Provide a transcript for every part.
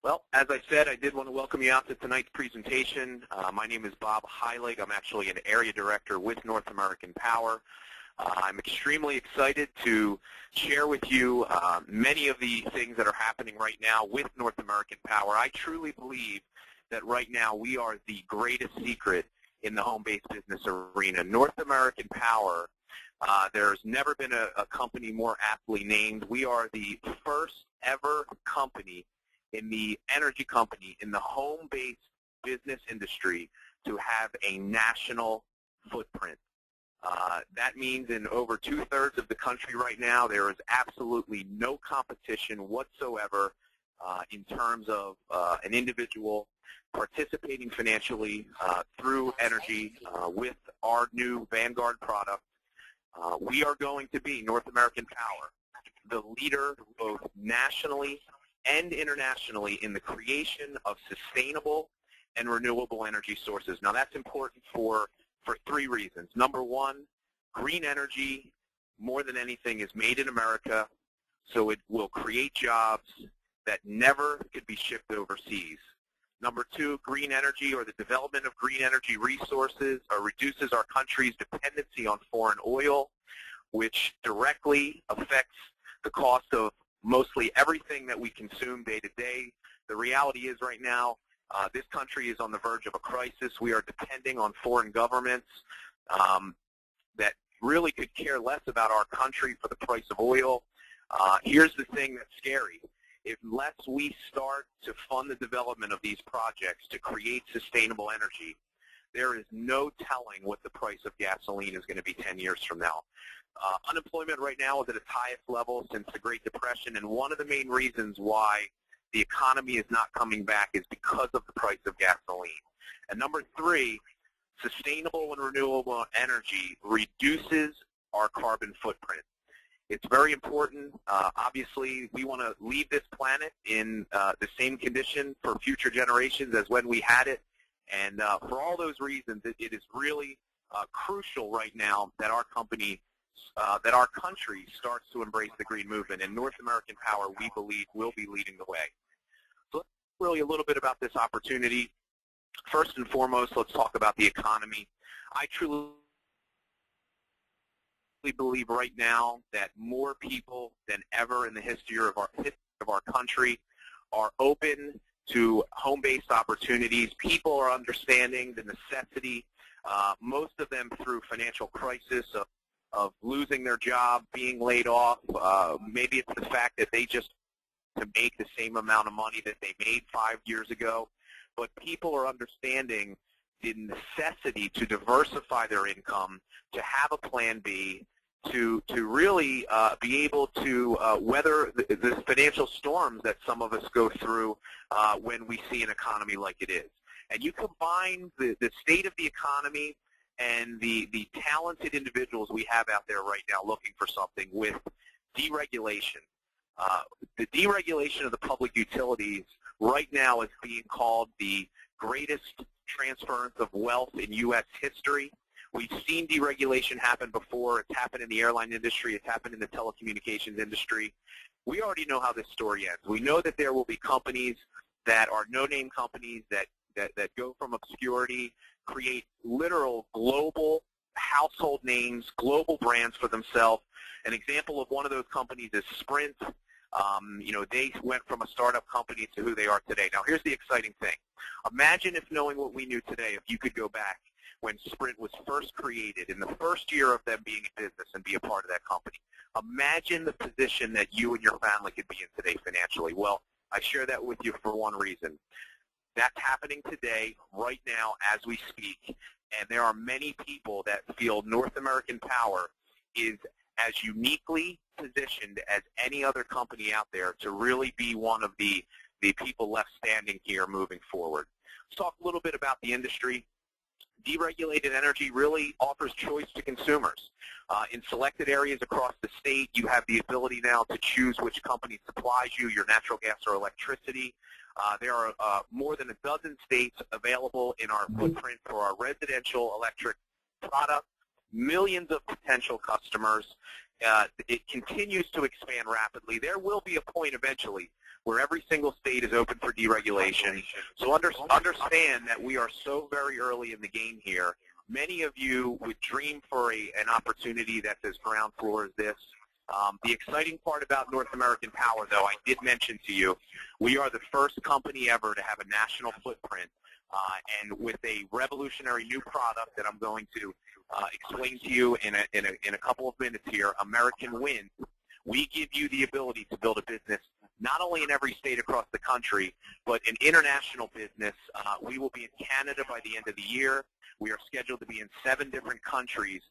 Well, as I said, I did want to welcome you out to tonight's presentation. My name is Bob Heilig. I'm actually an area director with North American Power. I'm extremely excited to share with you many of the things that are happening right now with North American Power. I truly believe that right now we are the greatest secret in the home-based business arena. North American Power, there's never been a company more aptly named. We are the first ever company in the home-based business industry to have a national footprint. That means in over 2/3 of the country right now, there is absolutely no competition whatsoever in terms of an individual participating financially through energy with our new Vanguard product. We are going to be, North American Power, the leader both nationally and internationally in the creation of sustainable and renewable energy sources. Now that's important for 3 reasons. Number one, green energy, more than anything, is made in America, so it will create jobs that never could be shipped overseas. Number two, green energy, or the development of green energy resources, reduces our country's dependency on foreign oil, which directly affects the cost of mostly everything that we consume day to day. The reality is right now, this country is on the verge of a crisis. We are depending on foreign governments that really could care less about our country for the price of oil. Here's the thing that's scary. Unless we start to fund the development of these projects to create sustainable energy, there is no telling what the price of gasoline is going to be 10 years from now. Unemployment right now is at its highest level since the Great Depression, and one of the main reasons why the economy is not coming back is because of the price of gasoline. And number three, sustainable and renewable energy reduces our carbon footprint. It's very important. Obviously, we want to leave this planet in the same condition for future generations as when we had it. And for all those reasons, it is really crucial right now that our country starts to embrace the green movement. And North American Power, we believe, will be leading the way. So let's talk really a little bit about this opportunity. First and foremost, let's talk about the economy. I truly believe right now that more people than ever in the history of our country are open to home-based opportunities. People are understanding the necessity, most of them through financial crisis, of losing their job, being laid off. Maybe it's the fact that they just to make the same amount of money that they made 5 years ago. But people are understanding the necessity to diversify their income, to have a plan B, to really be able to weather the financial storms that some of us go through when we see an economy like it is. And you combine the state of the economy and the talented individuals we have out there right now looking for something with deregulation. The deregulation of the public utilities right now is being called the greatest transference of wealth in U.S. history. We've seen deregulation happen before. It's happened in the airline industry. It's happened in the telecommunications industry. We already know how this story ends. We know that there will be companies that are no-name companies that go from obscurity, create literal global household names, global brands for themselves. An example of one of those companies is Sprint. They went from a startup company to who they are today. Now, here's the exciting thing. Imagine if, knowing what we knew today, if you could go back when Sprint was first created, in the first year of them being in business and be a part of that company. Imagine the position that you and your family could be in today financially. Well, I share that with you for one reason. That's happening today, right now, as we speak, and there are many people that feel North American Power is as uniquely positioned as any other company out there to really be one of the people left standing here moving forward. Let's talk a little bit about the industry. Deregulated energy really offers choice to consumers. In selected areas across the state, you have the ability now to choose which company supplies you your natural gas or electricity. There are more than a dozen states available in our footprint for our residential electric product, millions of potential customers. It continues to expand rapidly. There will be a point eventually where every single state is open for deregulation. So understand that we are so very early in the game here. Many of you would dream for an opportunity that's as ground floor as this. The exciting part about North American Power, though, I did mention to you, we are the first company ever to have a national footprint, and with a revolutionary new product that I'm going to explain to you in a couple of minutes here, American Wind. We give you the ability to build a business not only in every state across the country, but an international business. We will be in Canada by the end of the year. We are scheduled to be in 7 different countries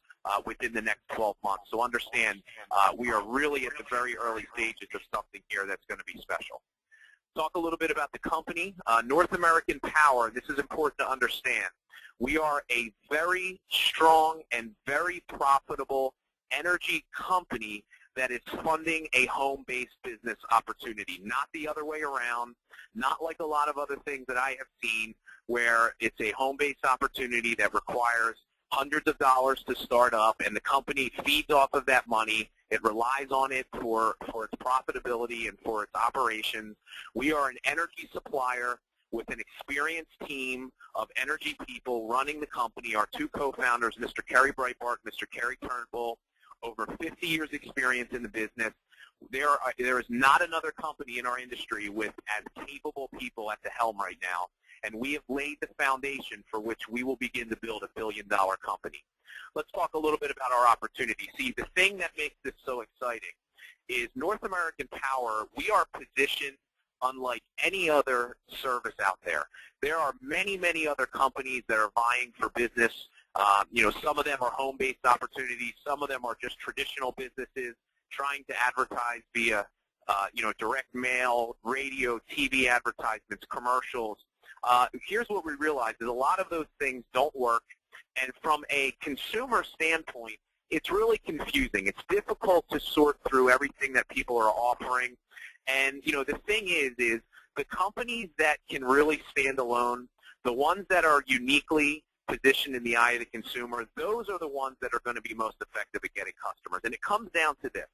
within the next 12 months. So understand, we are really at the very early stages of something here that's going to be special. Talk a little bit about the company. North American Power, this is important to understand. We are a very strong and very profitable energy company that is funding a home-based business opportunity, not the other way around, not like a lot of other things that I have seen where it's a home-based opportunity that requires hundreds of dollars to start up, and the company feeds off of that money. It relies on it for its profitability and for its operations. We are an energy supplier with an experienced team of energy people running the company. Our 2 co-founders, Mr. Kerry Breitbart, Mr. Kerry Turnbull, over 50 years experience in the business. There is not another company in our industry with as capable people at the helm right now, and we have laid the foundation for which we will begin to build a billion-dollar company. Let's talk a little bit about our opportunity. See, the thing that makes this so exciting is North American Power, we are positioned unlike any other service out there. There are many, many other companies that are vying for business. Some of them are home-based opportunities. Some of them are just traditional businesses trying to advertise via, direct mail, radio, TV advertisements, commercials. Here's what we realize is a lot of those things don't work, and from a consumer standpoint, it's really confusing. It's difficult to sort through everything that people are offering, and the thing is the companies that can really stand alone, the ones that are uniquely positioned in the eye of the consumer, those are the ones that are going to be most effective at getting customers. And it comes down to this.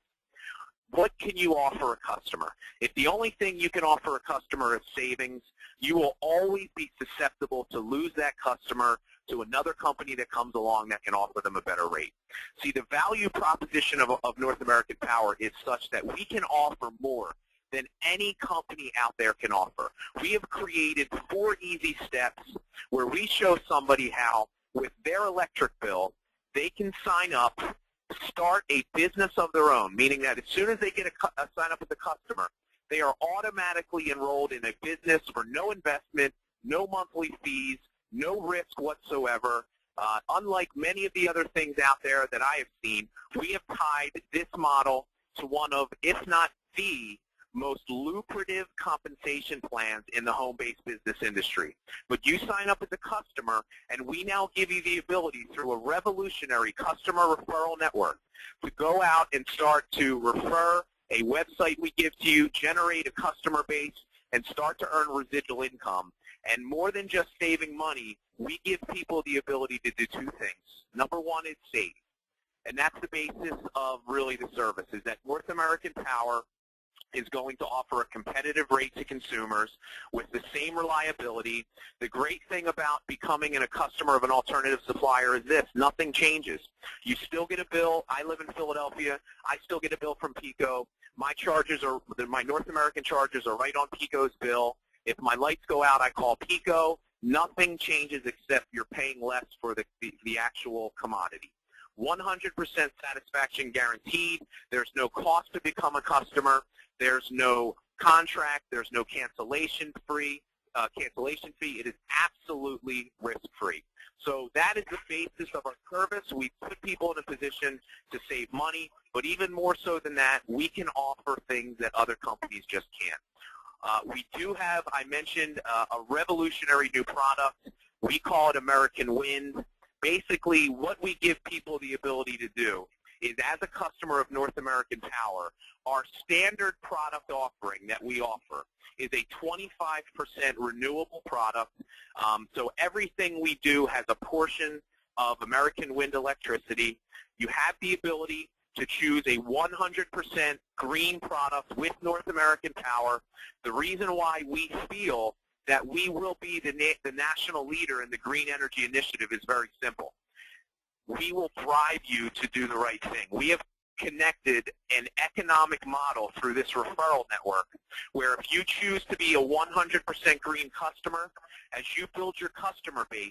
What can you offer a customer? If the only thing you can offer a customer is savings, you will always be susceptible to lose that customer to another company that comes along that can offer them a better rate. See, the value proposition of North American Power is such that we can offer more than any company out there can offer. We have created 4 easy steps where we show somebody how, with their electric bill, they can sign up, start a business of their own, meaning that as soon as they get a sign up as a customer, they are automatically enrolled in a business for no investment, no monthly fees, no risk whatsoever. Unlike many of the other things out there that I have seen, we have tied this model to one of, if not the most lucrative compensation plans in the home-based business industry. But you sign up as a customer, and we now give you the ability through a revolutionary customer referral network to go out and start to refer a website we give to you, generate a customer base, and start to earn residual income. And more than just saving money, we give people the ability to do 2 things. Number 1 is save. And that's the basis of really the service, is that North American Power is going to offer a competitive rate to consumers with the same reliability. The great thing about becoming a customer of an alternative supplier is this: nothing changes. You still get a bill. I live in Philadelphia. I still get a bill from PECO. My North American charges are right on PECO's bill. If my lights go out, I call PECO. Nothing changes except you're paying less for the actual commodity. 100% satisfaction guaranteed. There's no cost to become a customer. There's no contract. There's no cancellation fee. It is absolutely risk-free. So that is the basis of our service. We put people in a position to save money, but even more so than that, we can offer things that other companies just can't. We do have, I mentioned, a revolutionary new product. We call it American Wind. Basically, what we give people the ability to do is, as a customer of North American Power, our standard product offering that we offer is a 25% renewable product. So everything we do has a portion of American Wind electricity. You have the ability to choose a 100% green product with North American Power. The reason why we feel that we will be the national leader in the green energy initiative is very simple. We will drive you to do the right thing. We have connected an economic model through this referral network where if you choose to be a 100% green customer, as you build your customer base,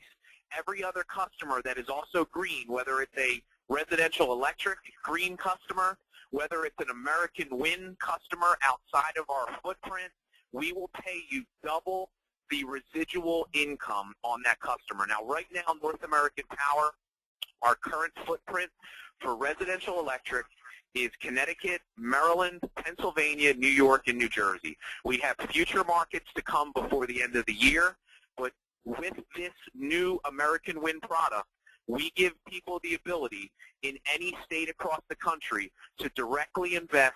every other customer that is also green, whether it's a residential electric green customer, whether it's an American Wind customer outside of our footprint, we will pay you double the residual income on that customer. Now, right now, North American Power, our current footprint for residential electric is Connecticut, Maryland, Pennsylvania, New York, and New Jersey. We have future markets to come before the end of the year, but with this new American Wind product, we give people the ability in any state across the country to directly invest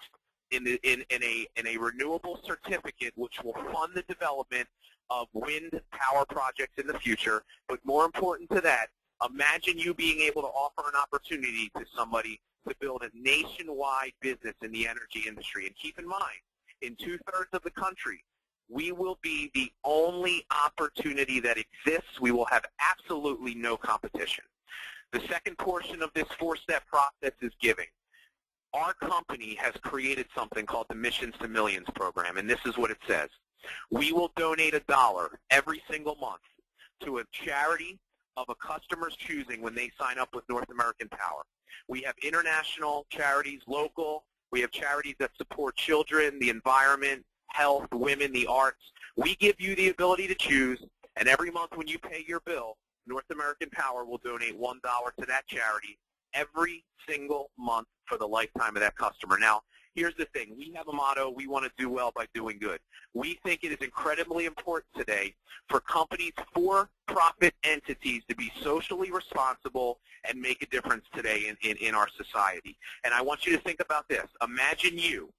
in a renewable certificate which will fund the development of wind power projects in the future. But more important to that, imagine you being able to offer an opportunity to somebody to build a nationwide business in the energy industry. And keep in mind, in 2/3 of the country, we will be the only opportunity that exists. We will have absolutely no competition. The second portion of this 4-step process is giving. Our company has created something called the Missions to Millions program, and this is what it says. We will donate $1 every single month to a charity of a customer's choosing when they sign up with North American Power. We have international charities, local. We have charities that support children, the environment, health, women, the arts. We give you the ability to choose, and every month when you pay your bill, North American Power will donate $1 to that charity every single month for the lifetime of that customer. Now, here's the thing. We have a motto, we want to do well by doing good. We think it is incredibly important today for companies, for-profit entities, to be socially responsible and make a difference today in our society. And I want you to think about this. Imagine you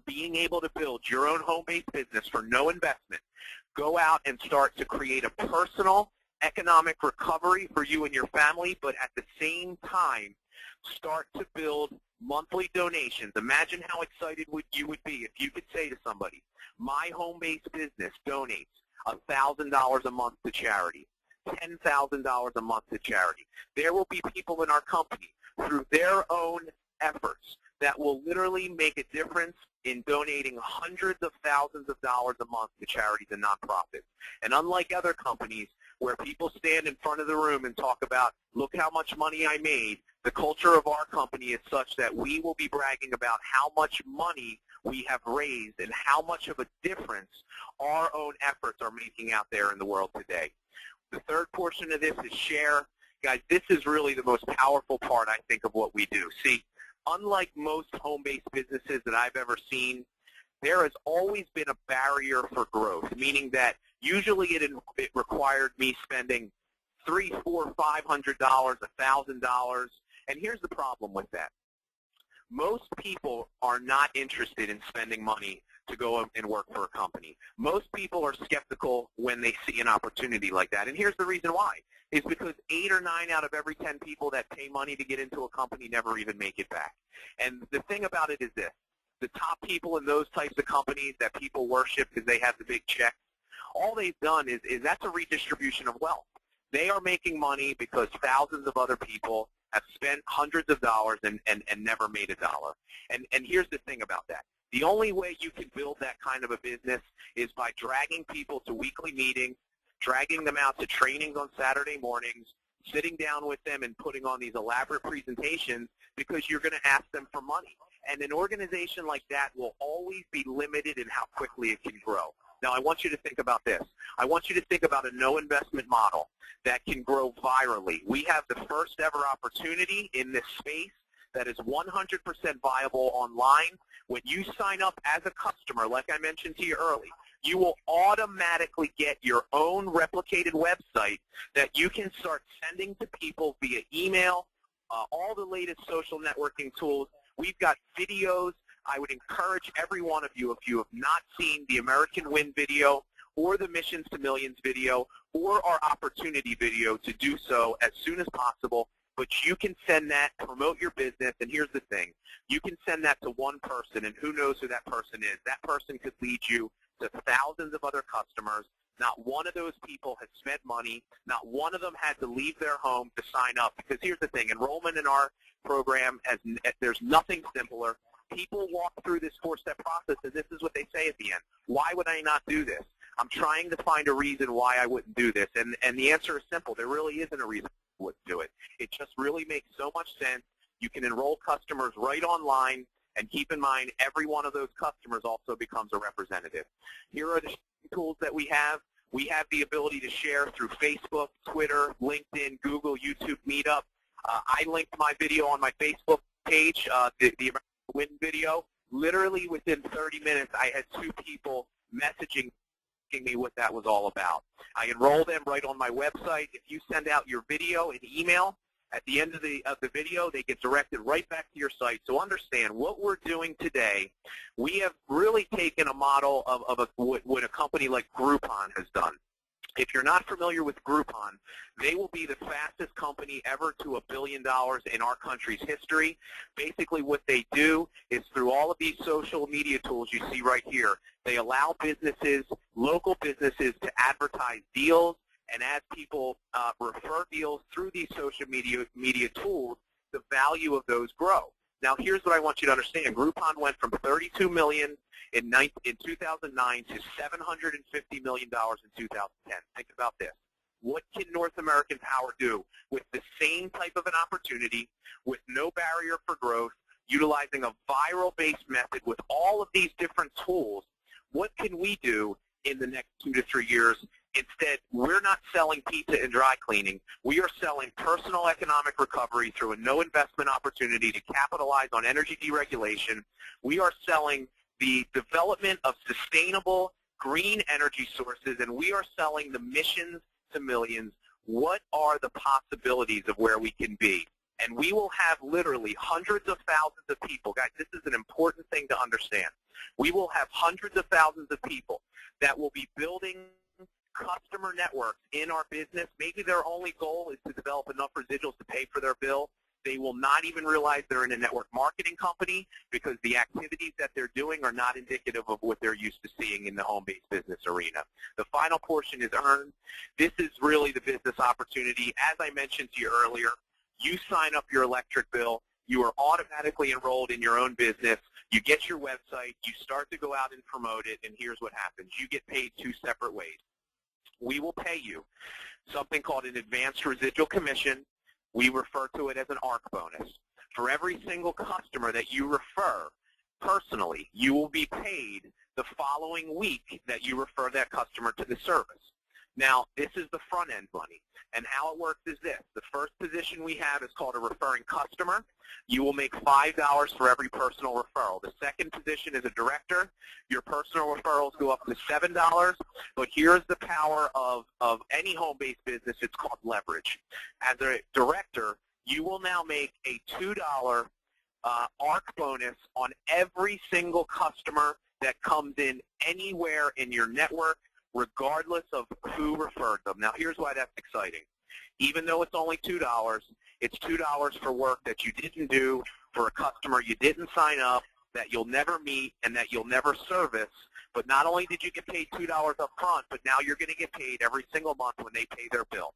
being able to build your own home-based business for no investment, go out and start to create a personal economic recovery for you and your family, but at the same time, start to build monthly donations. Imagine how excited you would be if you could say to somebody, my home-based business donates $1,000 a month to charity, $10,000 a month to charity. There will be people in our company through their own efforts that will literally make a difference in donating hundreds of thousands of dollars a month to charities and nonprofits. And unlike other companies where people stand in front of the room and talk about, look how much money I made, the culture of our company is such that we will be bragging about how much money we have raised and how much of a difference our own efforts are making out there in the world today. The third portion of this is share. Guys, this is really the most powerful part, I think, of what we do. See, unlike most home-based businesses that I've ever seen, there has always been a barrier for growth, meaning that usually it required me spending $300, $400, $500, $1,000. And here's the problem with that. Most people are not interested in spending money to go and work for a company. Most people are skeptical when they see an opportunity like that. And here's the reason why. It's because 8 or 9 out of every 10 people that pay money to get into a company never even make it back. And the thing about it is this. The top people in those types of companies that people worship because they have the big checks, all they've done is that's a redistribution of wealth. They are making money because thousands of other people have spent hundreds of dollars and never made a dollar. And here's the thing about that. The only way you can build that kind of a business is by dragging people to weekly meetings, dragging them out to trainings on Saturday mornings, sitting down with them and putting on these elaborate presentations because you're going to ask them for money. And an organization like that will always be limited in how quickly it can grow. Now, I want you to think about this. I want you to think about a no-investment model that can grow virally. We have the first ever opportunity in this space that is 100% viable online. When you sign up as a customer, like I mentioned to you earlier, you will automatically get your own replicated website that you can start sending to people via email, all the latest social networking tools. We've got videos. I would encourage every one of you, if you have not seen the American Wind video or the Missions to Millions video or our opportunity video, to do so as soon as possible. but you can send that, promote your business, and here's the thing. You can send that to one person, and who knows who that person is. That person could lead you to thousands of other customers. Not one of those people has spent money. Not one of them had to leave their home to sign up. Because here's the thing, enrollment in our program, there's nothing simpler. People walk through this 4-step process, and this is what they say at the end. Why would I not do this? I'm trying to find a reason why I wouldn't do this. And the answer is simple. There really isn't a reason I wouldn't do it. It just really makes so much sense. You can enroll customers right online, and keep in mind, every one of those customers also becomes a representative. Here are the tools that we have. We have the ability to share through Facebook, Twitter, LinkedIn, Google, YouTube, Meetup. I linked my video on my Facebook page, the American Win video. Literally within 30 minutes, I had 2 people messaging me what that was all about. I enroll them right on my website. If you send out your video and email, at the end of the video, they get directed right back to your site. So understand, what we're doing today, we have really taken a model of what a company like Groupon has done. If you're not familiar with Groupon, they will be the fastest company ever to $1 billion in our country's history. Basically what they do is through all of these social media tools you see right here, they allow businesses, local businesses, to advertise deals, and as people refer deals through these social media tools, the value of those grow. Now here's what I want you to understand. Groupon went from $32 million in 2009 to $750 million in 2010. Think about this. What can North American Power do with the same type of an opportunity, with no barrier for growth, utilizing a viral-based method with all of these different tools? What can we do in the next 2 to 3 years? Instead, we're not selling pizza and dry cleaning. We are selling personal economic recovery through a no-investment opportunity to capitalize on energy deregulation. We are selling the development of sustainable green energy sources, and we are selling the missions to millions. What are the possibilities of where we can be? And we will have literally hundreds of thousands of people. Guys, this is an important thing to understand. We will have hundreds of thousands of people that will be building customer networks in our business. Maybe their only goal is to develop enough residuals to pay for their bill. They will not even realize they're in a network marketing company because the activities that they're doing are not indicative of what they're used to seeing in the home-based business arena. The final portion is earned. This is really the business opportunity. As I mentioned to you earlier, you sign up your electric bill. You are automatically enrolled in your own business. You get your website. You start to go out and promote it, and here's what happens. You get paid 2 separate ways. We will pay you something called an advanced residual commission. We refer to it as an ARC bonus. For every single customer that you refer personally, you will be paid the following week that you refer that customer to the service. Now, this is the front-end money, and how it works is this. The first position we have is called a referring customer. You will make $5 for every personal referral. The second position is a director. Your personal referrals go up to $7, but here's the power of any home-based business. It's called leverage. As a director, you will now make a $2 ARC bonus on every single customer that comes in anywhere in your network, regardless of who referred them. Now, here's why that's exciting. Even though it's only $2, it's $2 for work that you didn't do, for a customer you didn't sign up, that you'll never meet, and that you'll never service. But not only did you get paid $2 up front, but now you're going to get paid every single month when they pay their bill.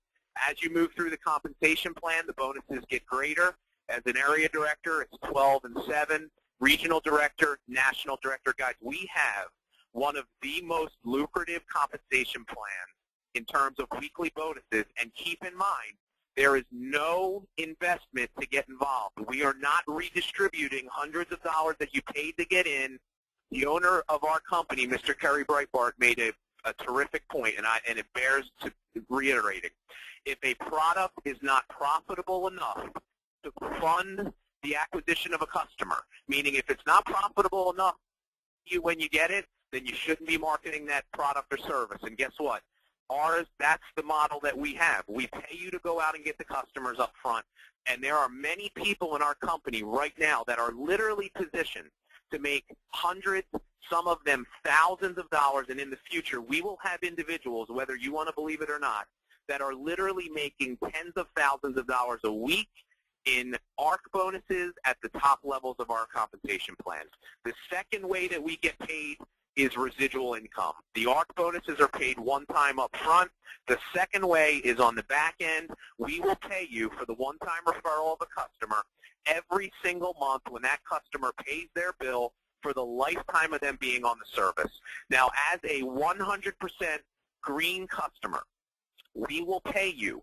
As you move through the compensation plan, the bonuses get greater. As an area director, it's 12 and 7. Regional director, national director. Guys, we have one of the most lucrative compensation plans in terms of weekly bonuses, and keep in mind, there is no investment to get involved. We are not redistributing hundreds of dollars that you paid to get in. The owner of our company, Mr. Kerry Breitbart, made a terrific point, and it bears to reiterating. If a product is not profitable enough to fund the acquisition of a customer, meaning if it's not profitable enough when you get it, then you shouldn't be marketing that product or service. And guess what? Ours, that's the model that we have. We pay you to go out and get the customers up front. And there are many people in our company right now that are literally positioned to make hundreds, some of them thousands of dollars. And in the future, we will have individuals, whether you want to believe it or not, that are literally making tens of thousands of dollars a week in ARC bonuses at the top levels of our compensation plans. The second way that we get paid is residual income. The ARC bonuses are paid one time up front. The second way is on the back end. We will pay you for the one-time referral of a customer every single month when that customer pays their bill for the lifetime of them being on the service. Now, as a 100% green customer, we will pay you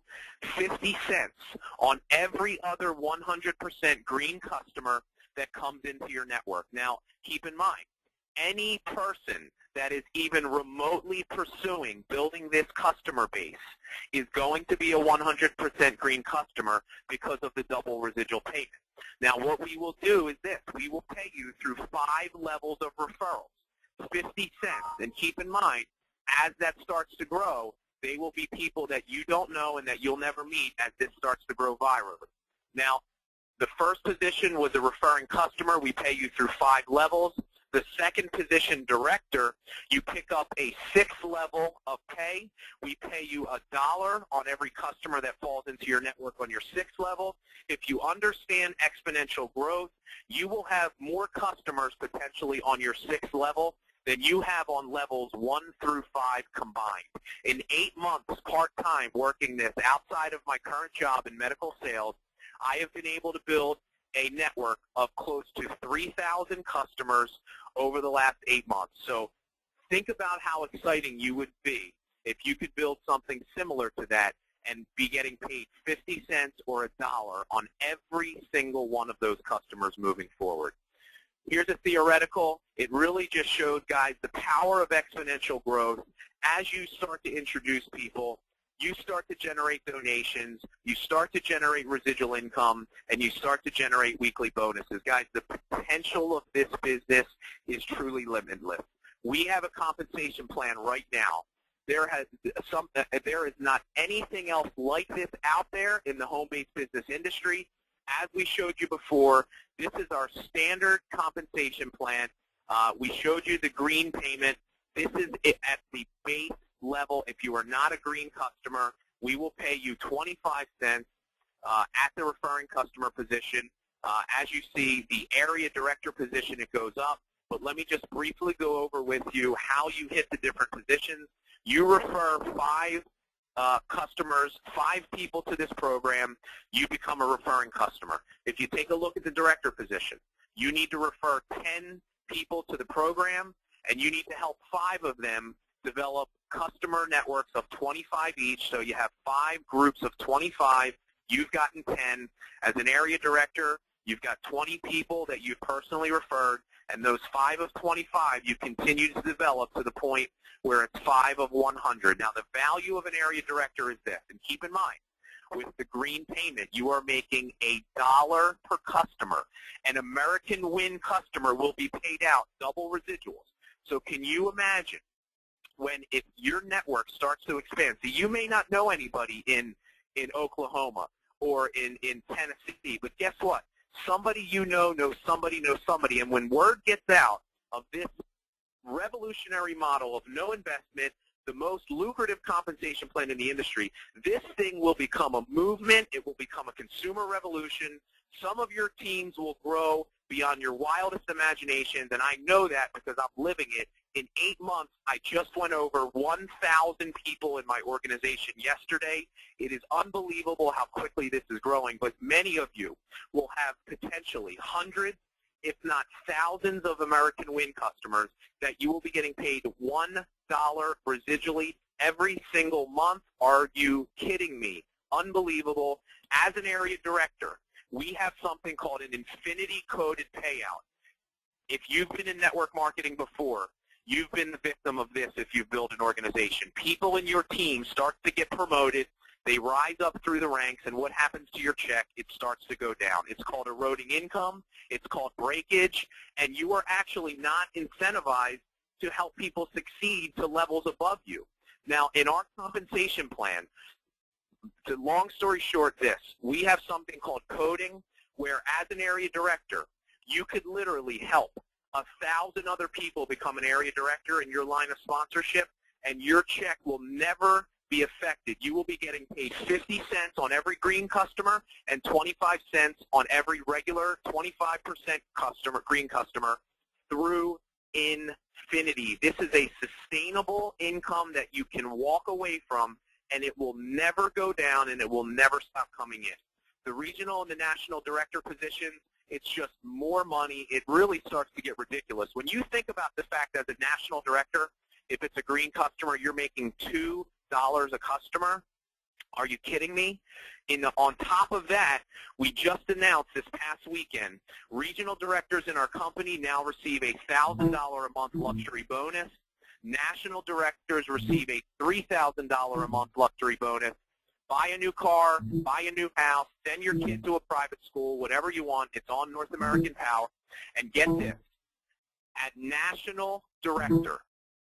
50 cents on every other 100% green customer that comes into your network. Now, keep in mind, any person that is even remotely pursuing building this customer base is going to be a 100% green customer because of the double residual payment. Now, what we will do is this. We will pay you through 5 levels of referrals, 50 cents. And keep in mind, as that starts to grow, they will be people that you don't know and that you'll never meet as this starts to grow virally. Now, the first position was a referring customer. We pay you through 5 levels. The second position, director, you pick up a 6th level of pay. We pay you $1 on every customer that falls into your network on your 6th level. If you understand exponential growth, you will have more customers potentially on your 6th level than you have on levels 1 through 5 combined. In 8 months part-time working this outside of my current job in medical sales, I have been able to build a network of close to 3,000 customers over the last 8 months. So think about how exciting you would be if you could build something similar to that and be getting paid 50 cents or $1 on every single one of those customers moving forward. Here's a theoretical. It really just showed, guys, the power of exponential growth. As you start to introduce people, you start to generate donations, you start to generate residual income, and you start to generate weekly bonuses. Guys, the potential of this business is truly limitless. We have a compensation plan right now. There is not anything else like this out there in the home-based business industry. As we showed you before, this is our standard compensation plan. We showed you the green payment. This is it at the base level. If you are not a green customer, we will pay you 25 cents at the referring customer position. As you see, the area director position, it goes up. But let me just briefly go over with you how you hit the different positions. You refer 5 customers, 5 people to this program, you become a referring customer. If you take a look at the director position, you need to refer 10 people to the program, and you need to help 5 of them develop customer networks of 25 each, so you have 5 groups of 25. You've gotten 10. As an area director, you've got 20 people that you've personally referred, and those 5 of 25 you continue to develop to the point where it's 5 of 100. Now, the value of an area director is this, and keep in mind, with the green payment, you are making $1 per customer. An American Win customer will be paid out double residuals. So can you imagine if your network starts to expand? So you may not know anybody in Oklahoma or in Tennessee, but guess what? Somebody you know knows somebody, and when word gets out of this revolutionary model of no investment, the most lucrative compensation plan in the industry, this thing will become a movement. It will become a consumer revolution. Some of your teams will grow beyond your wildest imaginations, and I know that because I'm living it. In 8 months, I just went over 1,000 people in my organization yesterday. It is unbelievable how quickly this is growing, but many of you will have potentially hundreds, if not thousands of American Win customers that you will be getting paid $1 residually every single month. Are you kidding me? Unbelievable. As an area director, we have something called an infinity coded payout. If you've been in network marketing before, you've been the victim of this if you've built an organization. People in your team start to get promoted. They rise up through the ranks, and what happens to your check? It starts to go down. It's called eroding income. It's called breakage, and you are actually not incentivized to help people succeed to levels above you. Now, in our compensation plan, the long story short, we have something called coding, where as an area director, you could literally help 1,000 other people become an area director in your line of sponsorship, and your check will never be affected. You will be getting paid 50 cents on every green customer and 25 cents on every regular 25% green customer through infinity. This is a sustainable income that you can walk away from, and it will never go down, and it will never stop coming in. The regional and the national director positions, it's just more money. It really starts to get ridiculous. When you think about the fact that as a national director, if it's a green customer, you're making $2 a customer. Are you kidding me? On top of that, we just announced this past weekend, regional directors in our company now receive a $1,000 a month luxury bonus. National directors receive a $3,000 a month luxury bonus. Buy a new car, buy a new house, send your kid to a private school, whatever you want. It's on North American Power. And get this, at national director,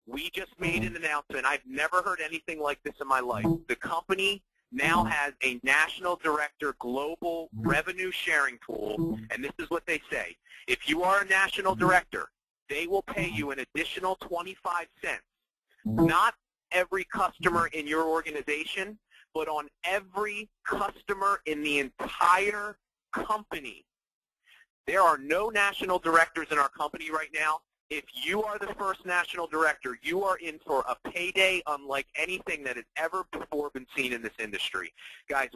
we just made an announcement. I've never heard anything like this in my life. The company now has a national director global revenue sharing pool, and this is what they say. If you are a national director, they will pay you an additional 25 cents. Not every customer in your organization, but on every customer in the entire company. There are no national directors in our company right now. If you are the first national director, you are in for a payday unlike anything that has ever before been seen in this industry. Guys,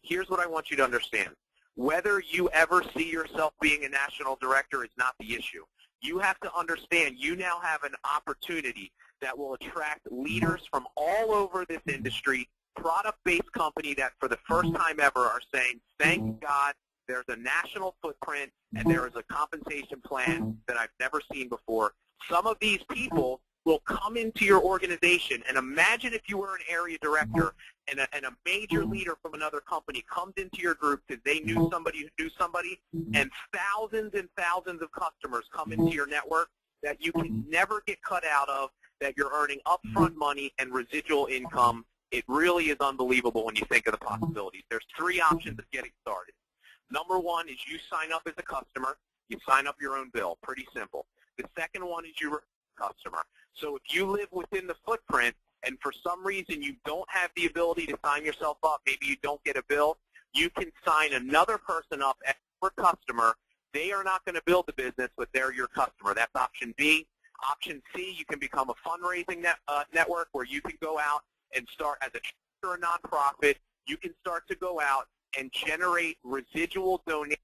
here's what I want you to understand. Whether you ever see yourself being a national director is not the issue. You have to understand you now have an opportunity that will attract leaders from all over this industry, product-based company that for the first time ever are saying, thank God, there's a national footprint, and there is a compensation plan that I've never seen before. Some of these people will come into your organization, and imagine if you were an area director and a major leader from another company comes into your group because they knew somebody who knew somebody, and thousands of customers come into your network that you can never get cut out of, that you're earning upfront money and residual income. It really is unbelievable when you think of the possibilities. There's 3 options of getting started. Number 1 is you sign up as a customer. You sign up your own bill. Pretty simple. The second one is you're a customer. So if you live within the footprint and for some reason you don't have the ability to sign yourself up, maybe you don't get a bill, you can sign another person up as your customer. They are not going to build the business, but they're your customer. That's option B. Option C, you can become a fundraising network where you can go out and start as a church or a nonprofit. You can start to go out and generate residual donations.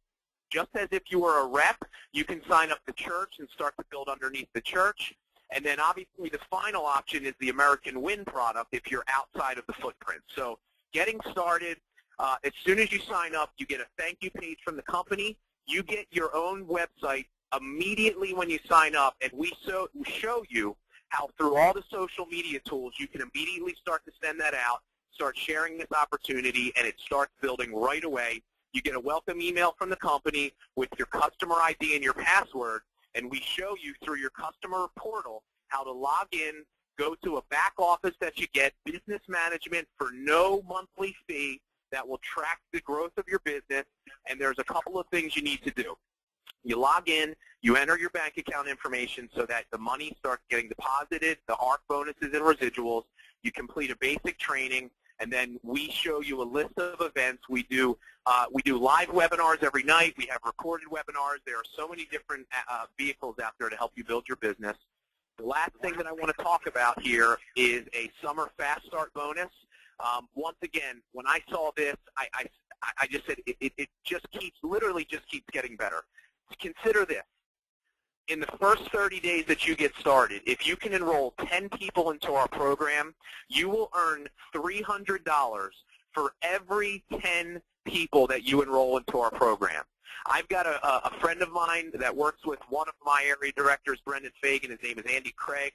Just as if you were a rep, you can sign up the church and start to build underneath the church. And then obviously the final option is the American Win product if you're outside of the footprint. So getting started, as soon as you sign up, you get a thank you page from the company. You get your own website immediately when you sign up, and we show you how through all the social media tools you can immediately start to send that out, start sharing this opportunity, and it starts building right away. You get a welcome email from the company with your customer ID and your password, and we show you through your customer portal how to log in, go to a back office that you get, business management for no monthly fee that will track the growth of your business, and there's a couple of things you need to do. You log in, you enter your bank account information so that the money starts getting deposited, the ARC bonuses and residuals. You complete a basic training, and then we show you a list of events. We do live webinars every night. We have recorded webinars. There are so many different vehicles out there to help you build your business. The last thing that I want to talk about here is a summer fast start bonus. Once again, when I saw this, I just said it just keeps, literally just keeps getting better. Consider this. In the first 30 days that you get started, if you can enroll 10 people into our program, you will earn $300 for every 10 people that you enroll into our program. I've got a friend of mine that works with one of my area directors, Brendan Fagan. His name is Andy Craig.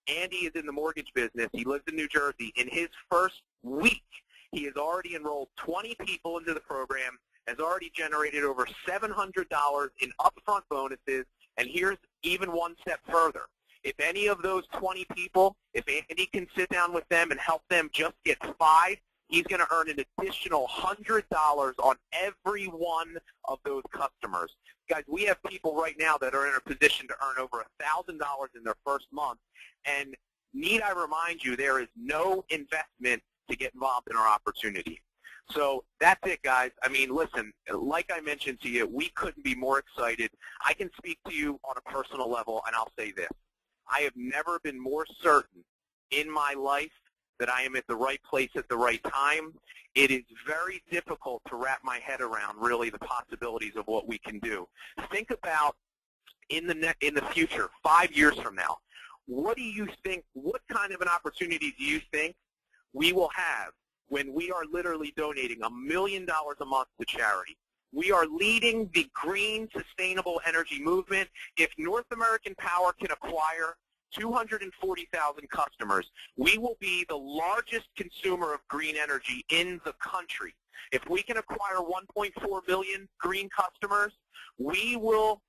Andy is in the mortgage business. He lives in New Jersey. In his first week, he has already enrolled 20 people into the program, has already generated over $700 in upfront bonuses, and here's even one step further. If any of those 20 people, if Andy can sit down with them and help them just get 5, he's going to earn an additional $100 on every one of those customers. Guys, we have people right now that are in a position to earn over $1,000 in their first month, and need I remind you, there is no investment to get involved in our opportunity. So that's it, guys. I mean, listen, like I mentioned to you, we couldn't be more excited. I can speak to you on a personal level, and I'll say this. I have never been more certain in my life that I am at the right place at the right time. It is very difficult to wrap my head around, really, the possibilities of what we can do. Think about in the future, 5 years from now. What do you think, what kind of an opportunity do you think we will have when we are literally donating $1 million a month to charity? We are leading the green, sustainable energy movement. If North American Power can acquire 240,000 customers, we will be the largest consumer of green energy in the country. If we can acquire 1.4 million green customers, we will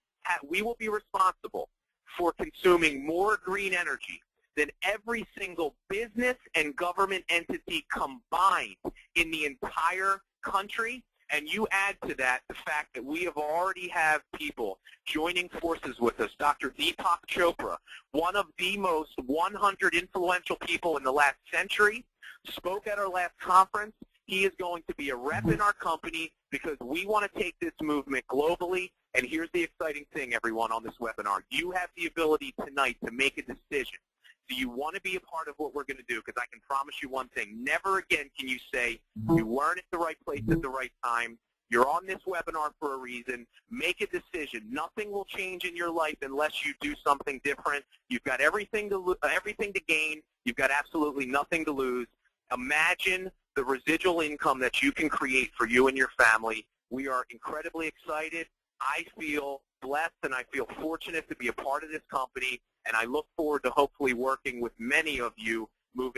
be responsible for consuming more green energy than every single business and government entity combined in the entire country. And you add to that the fact that we have already have people joining forces with us. Dr. Deepak Chopra, one of the most 100 influential people in the last century, spoke at our last conference. He is going to be a rep in our company because we want to take this movement globally. And here's the exciting thing, everyone, on this webinar. You have the ability tonight to make a decision. Do you want to be a part of what we're going to do? Because I can promise you one thing. Never again can you say you weren't at the right place at the right time. You're on this webinar for a reason. Make a decision. Nothing will change in your life unless you do something different. You've got everything to gain. You've got absolutely nothing to lose. Imagine the residual income that you can create for you and your family. We are incredibly excited. I feel blessed and I feel fortunate to be a part of this company, and I look forward to hopefully working with many of you moving